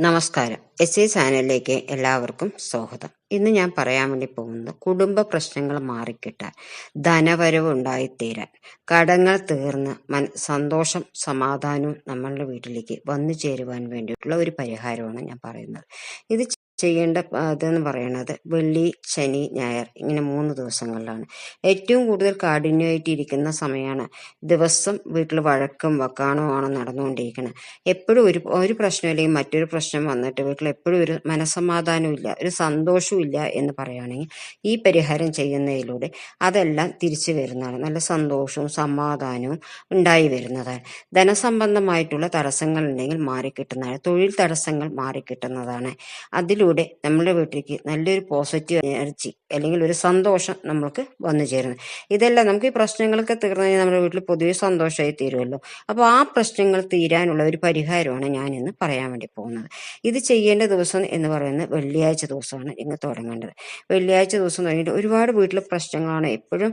നമസ്കാരം. ചാനലിലേക്ക് എല്ലാവർക്കും സ്വാഗതം. ഇന്ന് ഞാൻ പറയാൻ വേണ്ടി പോകുന്നത് കുടുംബ പ്രശ്നങ്ങൾ മാറിക്കിട്ടാൻ, ധനവരവ് ഉണ്ടായിത്തീരാൻ, കടങ്ങൾ തീർന്ന് സന്തോഷം സമാധാനവും നമ്മളുടെ വീട്ടിലേക്ക് വന്നു ചേരുവാൻ വേണ്ടിയിട്ടുള്ള ഒരു പരിഹാരമാണ് ഞാൻ പറയുന്നത്. ഇത് ചെയ്യേണ്ട ഇതെന്ന് പറയുന്നത് വെള്ളി, ശനി, ഞായർ ഇങ്ങനെ 3 ദിവസങ്ങളിലാണ്. ഏറ്റവും കൂടുതൽ കാഠിന്യമായിട്ടിരിക്കുന്ന സമയമാണ്. ദിവസം വീട്ടിൽ വഴക്കും വക്കാണുമാണ് നടന്നുകൊണ്ടിരിക്കുന്നത്. എപ്പോഴും ഒരു പ്രശ്നം അല്ലെങ്കിൽ മറ്റൊരു പ്രശ്നം വന്നിട്ട് വീട്ടിൽ എപ്പോഴും ഒരു മനസമാധാനവും ഇല്ല, ഒരു സന്തോഷവും ഇല്ല എന്ന് പറയുകയാണെങ്കിൽ ഈ പരിഹാരം ചെയ്യുന്നതിലൂടെ അതെല്ലാം തിരിച്ചു വരുന്നതാണ്. നല്ല സന്തോഷവും സമാധാനവും ഉണ്ടായി വരുന്നതാണ്. ധനസംബന്ധമായിട്ടുള്ള തടസ്സങ്ങൾ ഉണ്ടെങ്കിൽ മാറിക്കിട്ടുന്നതാണ്. തൊഴിൽ തടസ്സങ്ങൾ മാറിക്കിട്ടുന്നതാണ്. അതിലൂടെ നമ്മുടെ വീട്ടിലേക്ക് നല്ലൊരു പോസിറ്റീവ് എനർജി അല്ലെങ്കിൽ ഒരു സന്തോഷം നമ്മൾക്ക് വന്നു ചേരുന്നത്. ഇതെല്ലാം നമുക്ക് ഈ പ്രശ്നങ്ങളൊക്കെ തീർന്നു കഴിഞ്ഞാൽ നമ്മുടെ വീട്ടിൽ പൊതുവെ സന്തോഷമായി തീരുമല്ലോ. അപ്പോൾ ആ പ്രശ്നങ്ങൾ തീരാനുള്ള ഒരു പരിഹാരമാണ് ഞാൻ ഇന്ന് പറയാൻ വേണ്ടി പോകുന്നത്. ഇത് ചെയ്യേണ്ട ദിവസം എന്ന് പറയുന്നത് വെള്ളിയാഴ്ച ദിവസമാണ് ഇങ്ങ് തുടങ്ങേണ്ടത്. വെള്ളിയാഴ്ച ദിവസം തുടങ്ങിയിട്ട് ഒരുപാട് വീട്ടിൽ പ്രശ്നങ്ങളാണ്. എപ്പോഴും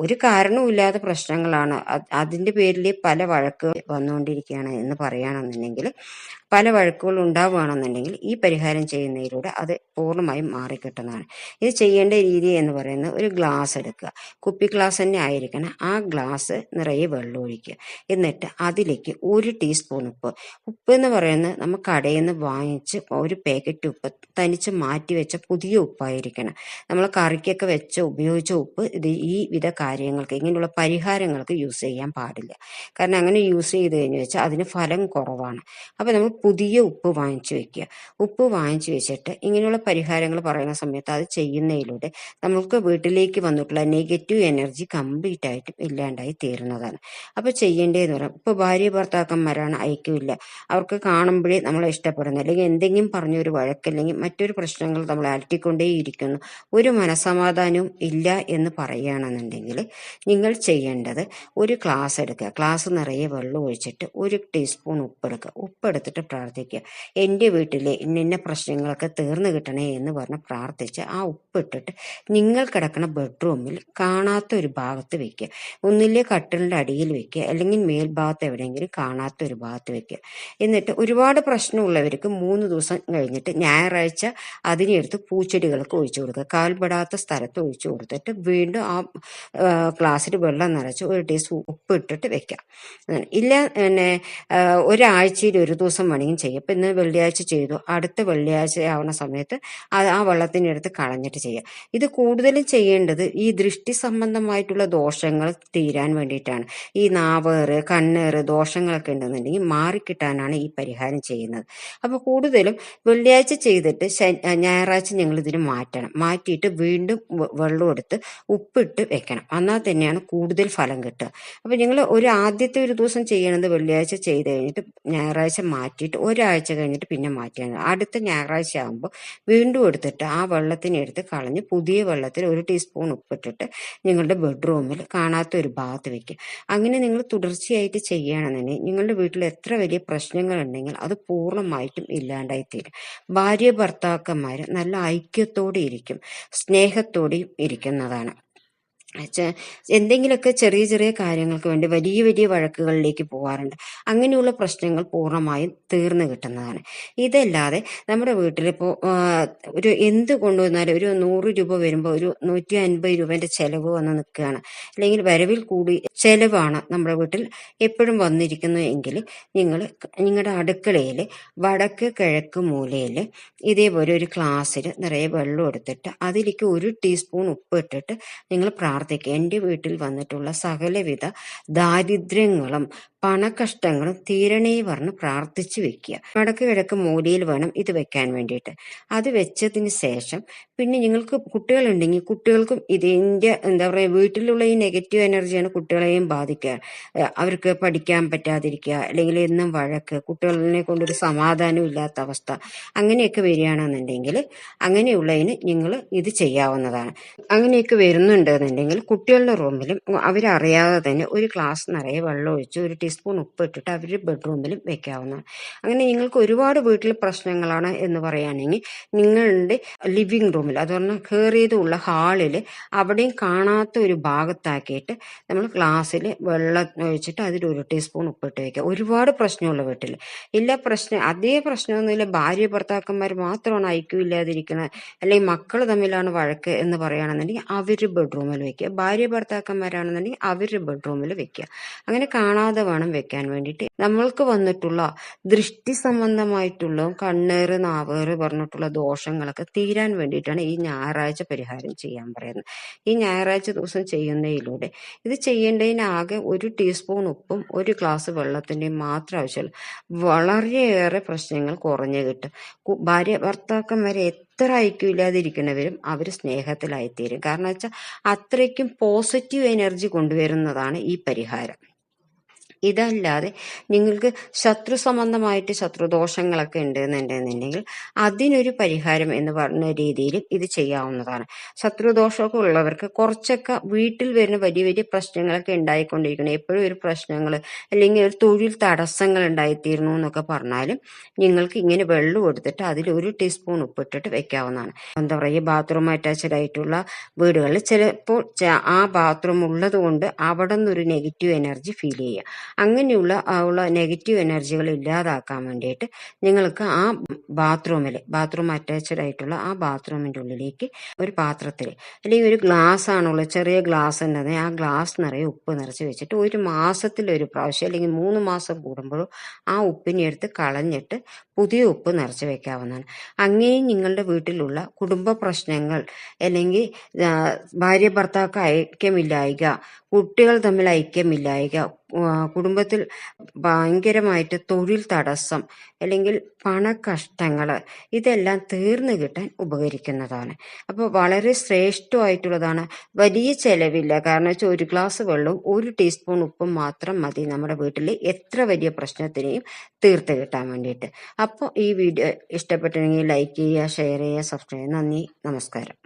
ഒരു കാരണവും ഇല്ലാത്ത പ്രശ്നങ്ങളാണ്. അതിൻ്റെ പേരിൽ പല വഴക്കുകൾ വന്നുകൊണ്ടിരിക്കുകയാണ് എന്ന് പറയുകയാണെന്നുണ്ടെങ്കിൽ, പല വഴക്കുകൾ ഉണ്ടാവുകയാണെന്നുണ്ടെങ്കിൽ ഈ പരിഹാരം ചെയ്യുന്നതിലൂടെ അത് പൂർണ്ണമായും മാറിക്കിട്ടുന്നതാണ്. ഇത് ചെയ്യേണ്ട രീതി എന്ന് പറയുന്നത്, ഒരു ഗ്ലാസ് എടുക്കുക. കുപ്പി ഗ്ലാസ് തന്നെ ആയിരിക്കണം. ആ ഗ്ലാസ് നിറയെ വെള്ളം ഒഴിക്കുക. എന്നിട്ട് അതിലേക്ക് 1 ടീസ്പൂൺ ഉപ്പ് എന്ന് പറയുന്നത് നമ്മൾ കടയിൽ നിന്ന് വാങ്ങിച്ച് ഒരു പാക്കറ്റ് ഉപ്പ് തനിച്ച് മാറ്റി വെച്ച പുതിയ ഉപ്പായിരിക്കണം. നമ്മൾ കറിക്കൊക്കെ ഉപയോഗിച്ച ഉപ്പ് ഈ വിധ കാര്യങ്ങൾക്ക്, ഇങ്ങനെയുള്ള പരിഹാരങ്ങൾക്ക് യൂസ് ചെയ്യാൻ പാടില്ല. കാരണം അങ്ങനെ യൂസ് ചെയ്ത് കഴിഞ്ഞ് വെച്ചാൽ അതിന് ഫലം കുറവാണ്. അപ്പോൾ നമ്മൾ പുതിയ ഉപ്പ് വാങ്ങിച്ചു വെക്കുക. ഉപ്പ് വാങ്ങിച്ചു വെച്ചിട്ട് ഇങ്ങനെയുള്ള പരിഹാരങ്ങൾ പറയുന്ന സമയത്ത് അത് ചെയ്യുന്നതിലൂടെ നമുക്ക് വീട്ടിലേക്ക് വന്നിട്ടുള്ള നെഗറ്റീവ് എനർജി കംപ്ലീറ്റ് ആയിട്ടും ഇല്ലാണ്ടായി തീരുന്നതാണ്. അപ്പോൾ ചെയ്യേണ്ടതെന്ന് പറയാം, ഇപ്പോൾ ഭാര്യ ഭർത്താക്കന്മാരാണ്, ഐക്യമില്ല, അവർക്ക് കാണുമ്പോഴേ നമ്മളെ ഇഷ്ടപ്പെടുന്നു, അല്ലെങ്കിൽ എന്തെങ്കിലും പറഞ്ഞൊരു വഴക്കല്ലെങ്കിൽ മറ്റൊരു പ്രശ്നങ്ങൾ നമ്മൾ അലട്ടിക്കൊണ്ടേയിരിക്കുന്നു, ഒരു മനസമാധാനവും ഇല്ല എന്ന് പറയുകയാണെന്നുണ്ടെങ്കിൽ നിങ്ങൾ ചെയ്യേണ്ടത്, ഒരു ഗ്ലാസ് എടുക്കുക. ഗ്ലാസ് നിറയെ വെള്ളം ഒഴിച്ചിട്ട് 1 ടീസ്പൂൺ ഉപ്പെടുക്കുക. ഉപ്പെടുത്തിട്ട് പ്രാർത്ഥിക്കുക, എൻ്റെ വീട്ടിലെ ഇന്ന പ്രശ്നങ്ങളൊക്കെ തീർന്നു കിട്ടണേ എന്ന് പറഞ്ഞ് പ്രാർത്ഥിച്ച് ആ ഉപ്പിട്ടിട്ട് നിങ്ങൾ കിടക്കുന്ന ബെഡ്റൂമിൽ കാണാത്ത ഒരു ഭാഗത്ത് വെക്കുക. ഒന്നില്ലേ കട്ടിലിൻ്റെ അടിയിൽ വെക്കുക, അല്ലെങ്കിൽ മേൽഭാഗത്ത് എവിടെയെങ്കിലും കാണാത്ത ഒരു ഭാഗത്ത് വെക്കുക. എന്നിട്ട് ഒരുപാട് പ്രശ്നമുള്ളവർക്ക് 3 ദിവസം കഴിഞ്ഞിട്ട് ഞായറാഴ്ച അതിനെടുത്ത് പൂച്ചെടികൾക്ക് ഒഴിച്ചു കൊടുക്കുക. കാൽപ്പെടാത്ത സ്ഥലത്ത് ഒഴിച്ചു കൊടുത്തിട്ട് വീണ്ടും ആ ഗ്ലാസ്സിൽ വെള്ളം നിറച്ച് 1 ടീസ്പൂൺ ഉപ്പ് ഇട്ടിട്ട് വെക്കാം. ഇല്ല പിന്നെ ഒരാഴ്ചയിൽ 1 ദിവസം വേണമെങ്കിൽ ചെയ്യും. ഇപ്പം ഇന്ന് വെള്ളിയാഴ്ച ചെയ്തു, അടുത്ത വെള്ളിയാഴ്ച ആവുന്ന സമയത്ത് ആ വെള്ളത്തിനെടുത്ത് കളഞ്ഞിട്ട് ചെയ്യാം. ഇത് കൂടുതലും ചെയ്യേണ്ടത് ഈ ദൃഷ്ടി സംബന്ധമായിട്ടുള്ള ദോഷങ്ങൾ തീരാൻ വേണ്ടിയിട്ടാണ്. ഈ നാവേറ്, കണ്ണേറ് ദോഷങ്ങളൊക്കെ ഉണ്ടെന്നുണ്ടെങ്കിൽ മാറിക്കിട്ടാനാണ് ഈ പരിഹാരം ചെയ്യുന്നത്. അപ്പോൾ കൂടുതലും വെള്ളിയാഴ്ച ചെയ്തിട്ട് ഞായറാഴ്ച ഞങ്ങൾ ഇതിന് മാറ്റിയിട്ട് വീണ്ടും വെള്ളം എടുത്ത് ഉപ്പിട്ട് വെക്കണം. എന്നാൽ തന്നെയാണ് കൂടുതൽ ഫലം കിട്ടുക. അപ്പോൾ നിങ്ങൾ ആദ്യത്തെ 1 ദിവസം ചെയ്യണത് വെള്ളിയാഴ്ച ചെയ്ത് കഴിഞ്ഞിട്ട് ഞായറാഴ്ച മാറ്റിയിട്ട് ഒരാഴ്ച കഴിഞ്ഞിട്ട് പിന്നെ മാറ്റിയാണ്. അടുത്ത ഞായറാഴ്ച ആകുമ്പോൾ വീണ്ടും എടുത്തിട്ട് ആ വെള്ളത്തിനെടുത്ത് കളഞ്ഞ് പുതിയ വെള്ളത്തിൽ 1 ടീസ്പൂൺ ഉപ്പിട്ടിട്ട് നിങ്ങളുടെ ബെഡ്റൂമിൽ കാണാത്ത ഒരു ഭാഗത്ത് വെക്കുക. അങ്ങനെ നിങ്ങൾ തുടർച്ചയായിട്ട് ചെയ്യുകയാണെന്നുണ്ടെങ്കിൽ നിങ്ങളുടെ വീട്ടിൽ എത്ര വലിയ പ്രശ്നങ്ങൾ ഉണ്ടെങ്കിൽ അത് പൂർണ്ണമായിട്ടും ഇല്ലാണ്ടായിത്തീരും. ഭാര്യ ഭർത്താക്കന്മാർ നല്ല ഐക്യത്തോടെ ഇരിക്കും, സ്നേഹത്തോടെയും ഇരിക്കുന്നതാണ്. എന്തെങ്കിലുമൊക്കെ ചെറിയ ചെറിയ കാര്യങ്ങൾക്ക് വേണ്ടി വലിയ വലിയ വഴക്കുകളിലേക്ക് പോകാറുണ്ട്. അങ്ങനെയുള്ള പ്രശ്നങ്ങൾ പൂർണ്ണമായും തീർന്നു കിട്ടുന്നതാണ്. ഇതല്ലാതെ നമ്മുടെ വീട്ടിലിപ്പോൾ ഒരു എന്ത് കൊണ്ടുവന്നാലും ഒരു 100 രൂപ വരുമ്പോൾ ഒരു 150 രൂപേൻ്റെ ചെലവ് വന്ന് നിൽക്കുകയാണ്, അല്ലെങ്കിൽ വരവിൽ കൂടി ചെലവാണ് നമ്മുടെ വീട്ടിൽ എപ്പോഴും വന്നിരിക്കുന്നു എങ്കിൽ നിങ്ങളുടെ അടുക്കളയിൽ വടക്ക് കിഴക്ക് മൂലയിൽ ഇതേപോലെ ഒരു ഗ്ലാസ്സിൽ നിറയെ വെള്ളം എടുത്തിട്ട് അതിലേക്ക് 1 ടീസ്പൂൺ ഉപ്പ് ഇട്ടിട്ട് നിങ്ങൾ പ്രാർത്ഥിക്കുക, എൻ്റെ വീട്ടിൽ വന്നിട്ടുള്ള സകലവിധ ദാരിദ്ര്യങ്ങളും പണക്കഷ്ടങ്ങളും തീരണേ പറഞ്ഞ് പ്രാർത്ഥിച്ചു വെക്കുക. വടക്ക് കിഴക്ക് മൂലയിൽ വേണം ഇത് വെക്കാൻ വേണ്ടിയിട്ട്. അത് വെച്ചതിന് ശേഷം പിന്നെ നിങ്ങൾക്ക് കുട്ടികളുണ്ടെങ്കിൽ കുട്ടികൾക്കും ഇതിൻ്റെ എന്താ പറയുക, വീട്ടിലുള്ള ഈ നെഗറ്റീവ് എനർജിയാണ് കുട്ടികളെയും ബാധിക്കുക. അവർക്ക് പഠിക്കാൻ പറ്റാതിരിക്കുക, അല്ലെങ്കിൽ എന്നും വഴക്ക്, കുട്ടികളെ കൊണ്ടൊരു സമാധാനം ഇല്ലാത്ത അവസ്ഥ, അങ്ങനെയൊക്കെ വരികയാണെന്നുണ്ടെങ്കിൽ അങ്ങനെയുള്ളതിന് നിങ്ങൾ ഇത് ചെയ്യാവുന്നതാണ്. അങ്ങനെയൊക്കെ വരുന്നുണ്ടെന്നുണ്ടെങ്കിൽ അല്ലെങ്കിൽ കുട്ടികളുടെ റൂമിലും അവരറിയാതെ തന്നെ ഒരു ഗ്ലാസ് നിറയെ വെള്ളം ഒഴിച്ച് ഒരു ടീസ്പൂൺ ഉപ്പ് ഇട്ടിട്ട് അവരുടെ ബെഡ്റൂമിലും വെക്കാവുന്നതാണ്. അങ്ങനെ നിങ്ങൾക്ക് ഒരുപാട് വീട്ടിൽ പ്രശ്നങ്ങളാണ് എന്ന് പറയുകയാണെങ്കിൽ നിങ്ങളുടെ ലിവിങ് റൂമിൽ, അത് പറഞ്ഞാൽ കയറിയതുള്ള ഹാളിൽ അവിടെയും കാണാത്ത ഒരു ഭാഗത്താക്കിയിട്ട് നമ്മൾ ഗ്ലാസ്സിൽ വെള്ളം ഒഴിച്ചിട്ട് അതിൽ ഒരു ടീസ്പൂൺ ഉപ്പിട്ട് വെക്കുക. ഒരുപാട് പ്രശ്നമുള്ള വീട്ടിൽ ഇല്ല, അതേ പ്രശ്നമൊന്നുമില്ല, ഭാര്യ ഭർത്താക്കന്മാർ മാത്രമാണ് ഐക്യമില്ലാതിരിക്കുന്നത് അല്ലെങ്കിൽ മക്കൾ തമ്മിലാണ് വഴക്ക് എന്ന് പറയുകയാണെന്നുണ്ടെങ്കിൽ അവരുടെ ബെഡ്റൂമിൽ വെക്കുക. ഭാര്യ ഭർത്താക്കന്മാരാണെന്നുണ്ടെങ്കിൽ അവരുടെ ബെഡ്റൂമിൽ വെക്കുക. അങ്ങനെ കാണാതെ വേണം വെക്കാൻ വേണ്ടിയിട്ട്. നമ്മൾക്ക് വന്നിട്ടുള്ള ദൃഷ്ടി സംബന്ധമായിട്ടുള്ള കണ്ണേറ് നാവേറ് പറഞ്ഞിട്ടുള്ള ദോഷങ്ങളൊക്കെ തീരാൻ വേണ്ടിയിട്ടാണ് ഈ ഞായറാഴ്ച പരിഹാരം ചെയ്യാൻ പറയുന്നത്. ഈ ഞായറാഴ്ച ദിവസം ചെയ്യുന്നതിലൂടെ ഇത് ചെയ്യേണ്ടതിനാകെ ഒരു ടീസ്പൂൺ ഉപ്പും ഒരു ഗ്ലാസ് വെള്ളത്തിൻ്റെയും മാത്രം ആവശ്യമുള്ളൂ. വളരെയേറെ പ്രശ്നങ്ങൾ കുറഞ്ഞു കിട്ടും. ഭാര്യ ഭർത്താക്കന്മാരെ എത്ര ഐക്യമില്ലാതിരിക്കുന്നവരും അവർ സ്നേഹത്തിലായിത്തീരും. കാരണം വെച്ചാൽ അത്രയ്ക്കും പോസിറ്റീവ് എനർജി കൊണ്ടുവരുന്നതാണ് ഈ പരിഹാരം. ഇതല്ലാതെ നിങ്ങൾക്ക് ശത്രു സംബന്ധമായിട്ട് ശത്രുദോഷങ്ങളൊക്കെ ഉണ്ടെന്നുണ്ടെന്നുണ്ടെങ്കിൽ അതിനൊരു പരിഹാരം എന്ന് പറഞ്ഞ രീതിയിൽ ഇത് ചെയ്യാവുന്നതാണ്. ശത്രുദോഷമൊക്കെ ഉള്ളവർക്ക് കുറച്ചൊക്കെ വീട്ടിൽ വരുന്ന വലിയ വലിയ പ്രശ്നങ്ങളൊക്കെ ഉണ്ടായിക്കൊണ്ടിരിക്കണം, എപ്പോഴും ഒരു പ്രശ്നങ്ങൾ അല്ലെങ്കിൽ ഒരു തൊഴിൽ തടസ്സങ്ങൾ ഉണ്ടായിത്തീരുന്നു എന്നൊക്കെ പറഞ്ഞാലും നിങ്ങൾക്ക് ഇങ്ങനെ വെള്ളം എടുത്തിട്ട് അതിൽ ഒരു ടീസ്പൂൺ ഉപ്പിട്ടിട്ട് വെക്കാവുന്നതാണ്. എന്താ പറയുക, ഈ ബാത്റൂം അറ്റാച്ച്ഡ് ആയിട്ടുള്ള വീടുകളിൽ ചിലപ്പോൾ ആ ബാത്റൂം ഉള്ളത് കൊണ്ട് അവിടെ നിന്നൊരു നെഗറ്റീവ് എനർജി ഫീൽ ചെയ്യുക. അങ്ങനെയുള്ള നെഗറ്റീവ് എനർജികൾ ഇല്ലാതാക്കാൻ വേണ്ടിയിട്ട് നിങ്ങൾക്ക് ആ ബാത്റൂം അറ്റാച്ച്ഡ് ആയിട്ടുള്ള ആ ബാത്റൂമിൻ്റെ ഉള്ളിലേക്ക് ഒരു പാത്രത്തിൽ അല്ലെങ്കിൽ ഒരു ഗ്ലാസ് ആണുള്ളത്, ചെറിയ ഗ്ലാസ് ഉണ്ടെങ്കിൽ ആ ഗ്ലാസ് നിറയെ ഉപ്പ് നിറച്ച് വെച്ചിട്ട് ഒരു മാസത്തിൽ ഒരു പ്രാവശ്യം അല്ലെങ്കിൽ 3 മാസം കൂടുമ്പോഴും ആ ഉപ്പിനെ എടുത്ത് കളഞ്ഞിട്ട് പുതിയ ഉപ്പ് നിറച്ച് വെക്കാവുന്നതാണ്. അങ്ങനെ നിങ്ങളുടെ വീട്ടിലുള്ള കുടുംബ പ്രശ്നങ്ങൾ അല്ലെങ്കിൽ ഭാര്യ ഭർത്താക്കൾ ഐക്യമില്ലായ്ക, കുട്ടികൾ തമ്മിൽ ഐക്യമില്ലായ്ക, കുടുംബത്തിൽ ഭയങ്കരമായിട്ട് തൊഴിൽ തടസ്സം അല്ലെങ്കിൽ പണക്കഷ്ടങ്ങൾ, ഇതെല്ലാം തീർന്നു കിട്ടാൻ ഉപകരിക്കുന്നതാണ്. അപ്പോൾ വളരെ ശ്രേഷ്ഠമായിട്ടുള്ളതാണ്. വലിയ ചെലവില്ല. കാരണം വെച്ചാൽ ഒരു ഗ്ലാസ് വെള്ളവും ഒരു ടീസ്പൂൺ ഉപ്പും മാത്രം മതി നമ്മുടെ വീട്ടിൽ എത്ര വലിയ പ്രശ്നത്തിനെയും തീർത്ത് കിട്ടാൻ വേണ്ടിയിട്ട്. അപ്പോൾ ഈ വീഡിയോ ഇഷ്ടപ്പെട്ടെങ്കിൽ ലൈക്ക് ചെയ്യുക, ഷെയർ ചെയ്യുക, സബ്സ്ക്രൈബ് ചെയ്യുക. നന്ദി, നമസ്കാരം.